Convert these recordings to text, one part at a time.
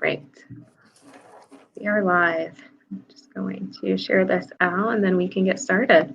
Great. We are live. I'm just going to share this out and then we can get started.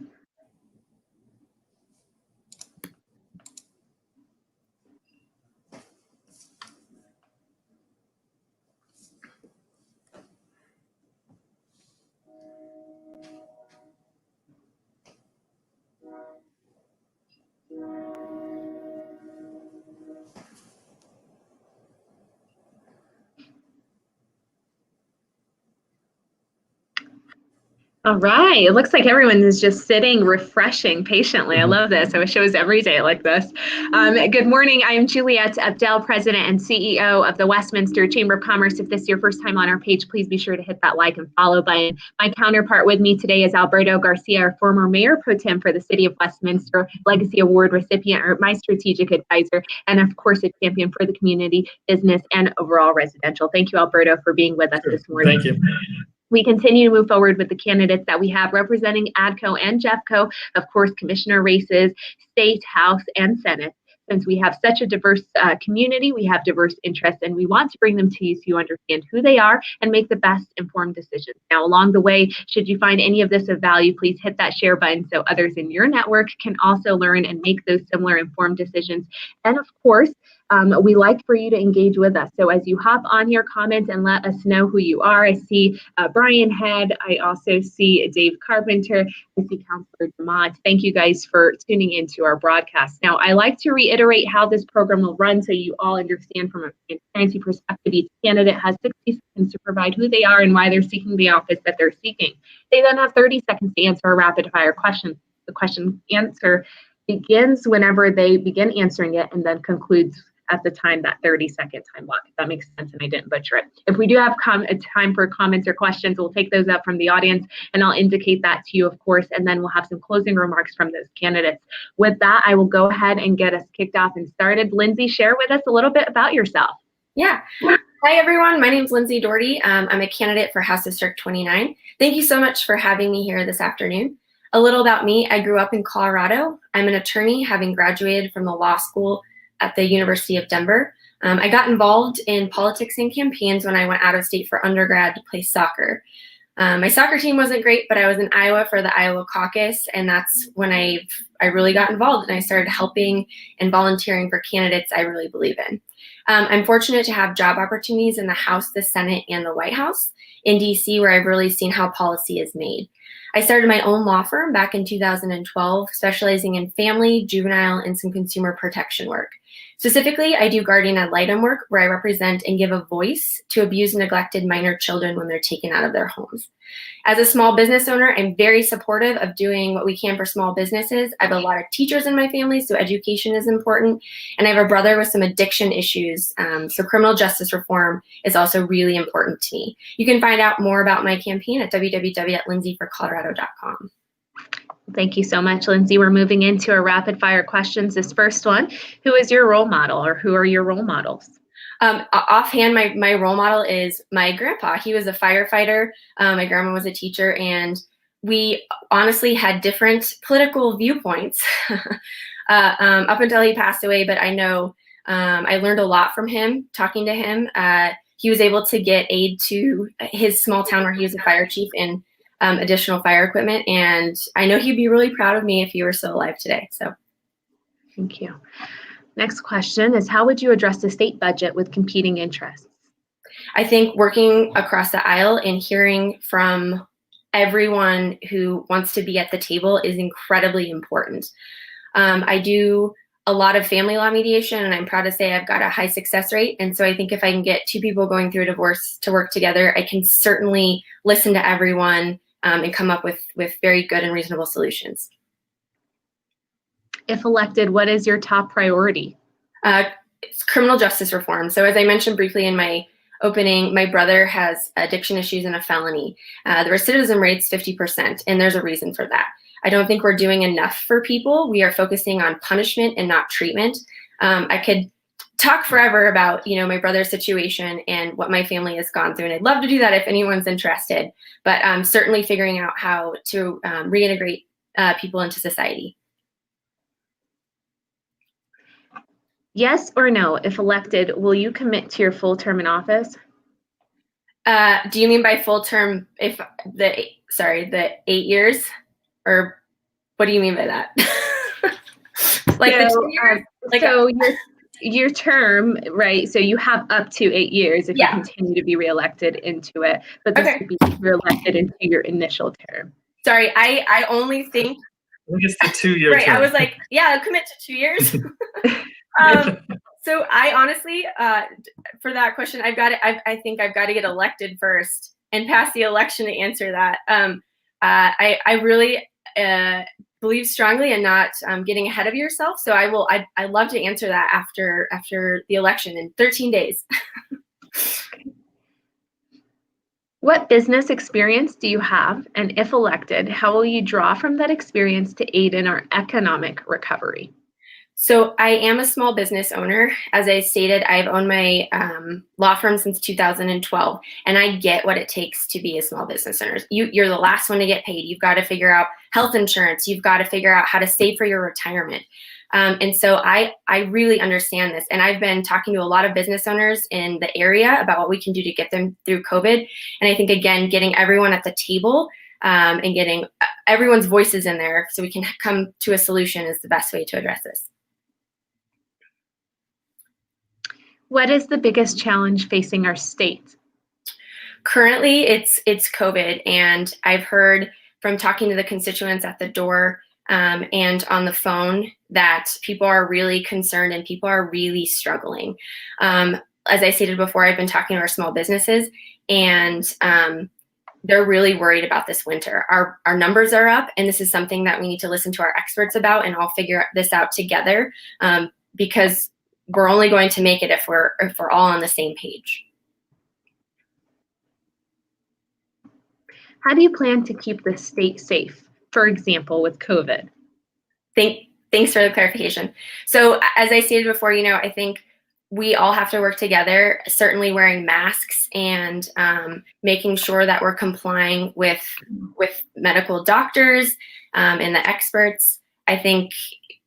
All right, it looks like everyone is just sitting, refreshing patiently. I love this. I wish it was every day like this. Good morning. I am Juliette Abdel, President and CEO of the Westminster Chamber of Commerce. If this is your first time on our page, please be sure to hit that like and follow button. My counterpart with me today is Alberto Garcia, our former Mayor Pro Tem for the City of Westminster, Legacy Award recipient, or my strategic advisor, and of course, a champion for the community, business, and overall residential. Thank you, Alberto, for being with us this morning. Thank you. We continue to move forward with the candidates that we have representing ADCO and JEFCO, of course, commissioner races, state, House, and Senate. Since we have such a diverse community, we have diverse interests, and we want to bring them to you so you understand who they are and make the best informed decisions. Now, along the way, should you find any of this of value, please hit that share button so others in your network can also learn and make those similar informed decisions. And of course, we like for you to engage with us. So as you hop on here, comment and let us know who you are. I see Brian Head. I also see Dave Carpenter. I see Councilor DeMott. Thank you guys for tuning into our broadcast. Now, I like to reiterate how this program will run so you all understand from a transparency perspective. Each candidate has 60 seconds to provide who they are and why they're seeking the office that they're seeking. They then have 30 seconds to answer a rapid fire question. The question answer begins whenever they begin answering it and then concludes at the time, that 30-second time block, if that makes sense and I didn't butcher it. If we do have time for comments or questions, we'll take those up from the audience and I'll indicate that to you, of course, and then we'll have some closing remarks from those candidates. With that, I will go ahead and get us kicked off and started. Lindsay, share with us a little bit about yourself. Yeah. Hi, everyone. My name is Lindsay Daugherty. I'm a candidate for House District 29. Thank you so much for having me here this afternoon. A little about me. I grew up in Colorado. I'm an attorney, having graduated from the law school at the University of Denver. I got involved in politics and campaigns when I went out of state for undergrad to play soccer. My soccer team wasn't great, but I was in Iowa for the Iowa caucus, and that's when I really got involved and I started helping and volunteering for candidates I really believe in. I'm fortunate to have job opportunities in the House, the Senate, and the White House in DC, where I've really seen how policy is made. I started my own law firm back in 2012, specializing in family, juvenile, and some consumer protection work. Specifically, I do guardian ad litem work where I represent and give a voice to abused and neglected minor children when they're taken out of their homes. As a small business owner, I'm very supportive of doing what we can for small businesses. I have a lot of teachers in my family, so education is important. And I have a brother with some addiction issues, so criminal justice reform is also really important to me. You can find out more about my campaign at www.lindsayforcolorado.com. Thank you so much, Lindsay. We're moving into our rapid fire questions. This first one, who is your role model or who are your role models? Offhand, my role model is my grandpa. He was a firefighter. My grandma was a teacher, and we honestly had different political viewpoints up until he passed away. But I know I learned a lot from him, talking to him. He was able to get aid to his small town where he was a fire chief and additional fire equipment. And I know he'd be really proud of me if he were still alive today. So thank you. Next question is, how would you address the state budget with competing interests? I think working across the aisle and hearing from everyone who wants to be at the table is incredibly important. I do a lot of family law mediation, and I'm proud to say I've got a high success rate. And so I think if I can get two people going through a divorce to work together, I can certainly listen to everyone and come up with very good and reasonable solutions. If elected, what is your top priority? It's criminal justice reform. So as I mentioned briefly in my opening, my brother has addiction issues and a felony. The recidivism rate's 50%, and there's a reason for that. I don't think we're doing enough for people. We are focusing on punishment and not treatment. I could talk forever about, my brother's situation and what my family has gone through, and I'd love to do that if anyone's interested, but certainly figuring out how to reintegrate people into society. Yes or no, if elected, will you commit to your full term in office? Do you mean by full term if the 8 years? Or what do you mean by that? Like so, the 2 years? So your term, right? So you have up to 8 years if you continue to be reelected into it, but this would be if you're elected into your initial term. Sorry, I only think it's the 2-year right. term. I was like, yeah, I'll commit to 2 years. So I honestly, for that question, I think I've got to get elected first and pass the election to answer that. I really believe strongly in not getting ahead of yourself. So I'd love to answer that after the election in 13 days. What business experience do you have? And if elected, how will you draw from that experience to aid in our economic recovery? So I am a small business owner. As I stated, I've owned my law firm since 2012, and I get what it takes to be a small business owner. You're the last one to get paid. You've got to figure out health insurance. You've got to figure out how to save for your retirement. And so I really understand this. And I've been talking to a lot of business owners in the area about what we can do to get them through COVID. And I think, again, getting everyone at the table and getting everyone's voices in there so we can come to a solution is the best way to address this. What is the biggest challenge facing our state? Currently, it's COVID, and I've heard from talking to the constituents at the door and on the phone that people are really concerned and people are really struggling. As I stated before, I've been talking to our small businesses, and they're really worried about this winter. Our numbers are up, and this is something that we need to listen to our experts about and all figure this out together because we're only going to make it if we're all on the same page. How do you plan to keep the state safe, for example, with COVID? Thanks for the clarification. So as I stated before, I think we all have to work together, certainly wearing masks and making sure that we're complying with medical doctors and the experts. I think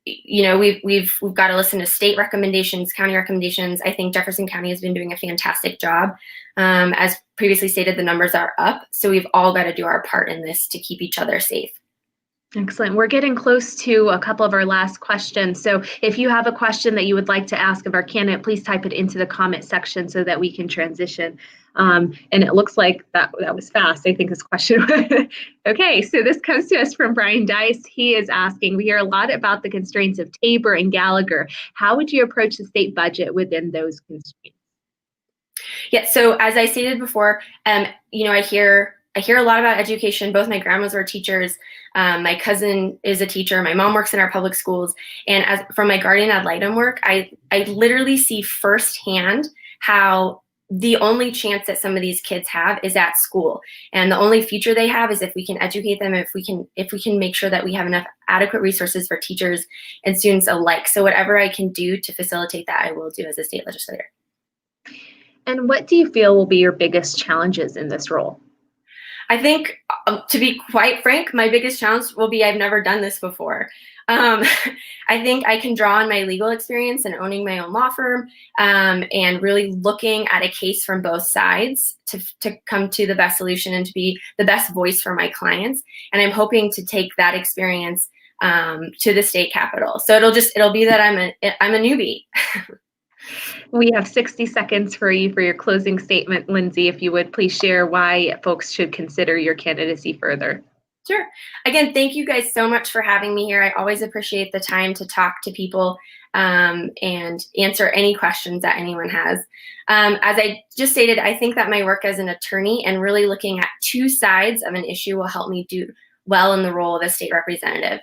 we've got to listen to state recommendations, county recommendations. I think Jefferson County has been doing a fantastic job. As previously stated, the numbers are up, so we've all got to do our part in this to keep each other safe. Excellent. We're getting close to a couple of our last questions. So if you have a question that you would like to ask of our candidate, please type it into the comment section so that we can transition. And it looks like that was fast. I think this question. Okay, so this comes to us from Brian Dice. He is asking, we hear a lot about the constraints of Tabor and Gallagher. How would you approach the state budget within those constraints? Yeah, so as I stated before, I hear a lot about education. Both my grandmas were teachers. My cousin is a teacher. My mom works in our public schools. And from my guardian ad litem work, I literally see firsthand how the only chance that some of these kids have is at school. And the only future they have is if we can educate them, if we can make sure that we have enough adequate resources for teachers and students alike. So whatever I can do to facilitate that, I will do as a state legislator. And what do you feel will be your biggest challenges in this role? I think, to be quite frank, my biggest challenge will be I've never done this before. I think I can draw on my legal experience and owning my own law firm and really looking at a case from both sides to come to the best solution and to be the best voice for my clients. And I'm hoping to take that experience to the state capitol. So it'll be that I'm a newbie. We have 60 seconds for you for your closing statement, Lindsay. If you would please share why folks should consider your candidacy further. Sure. Again, thank you guys so much for having me here. I always appreciate the time to talk to people and answer any questions that anyone has. As I just stated, I think that my work as an attorney and really looking at two sides of an issue will help me do well in the role of a state representative.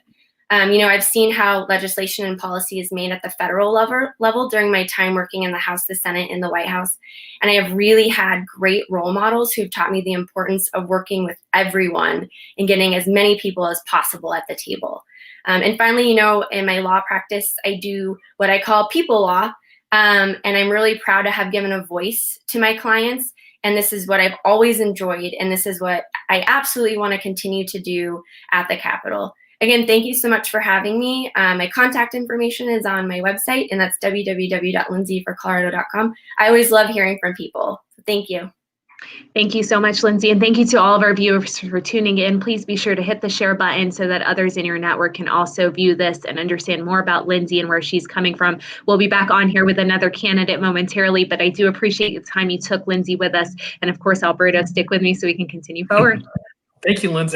I've seen how legislation and policy is made at the federal level during my time working in the House, the Senate, and the White House. And I have really had great role models who've taught me the importance of working with everyone and getting as many people as possible at the table. And finally, in my law practice, I do what I call people law. And I'm really proud to have given a voice to my clients. And this is what I've always enjoyed. And this is what I absolutely want to continue to do at the Capitol. Again, thank you so much for having me. My contact information is on my website, and that's www.lindsayforcolorado.com. I always love hearing from people. So thank you. Thank you so much, Lindsay, and thank you to all of our viewers for tuning in. Please be sure to hit the share button so that others in your network can also view this and understand more about Lindsay and where she's coming from. We'll be back on here with another candidate momentarily, but I do appreciate the time you took, Lindsay, with us. And of course, Alberto, stick with me so we can continue forward. Thank you, Lindsay.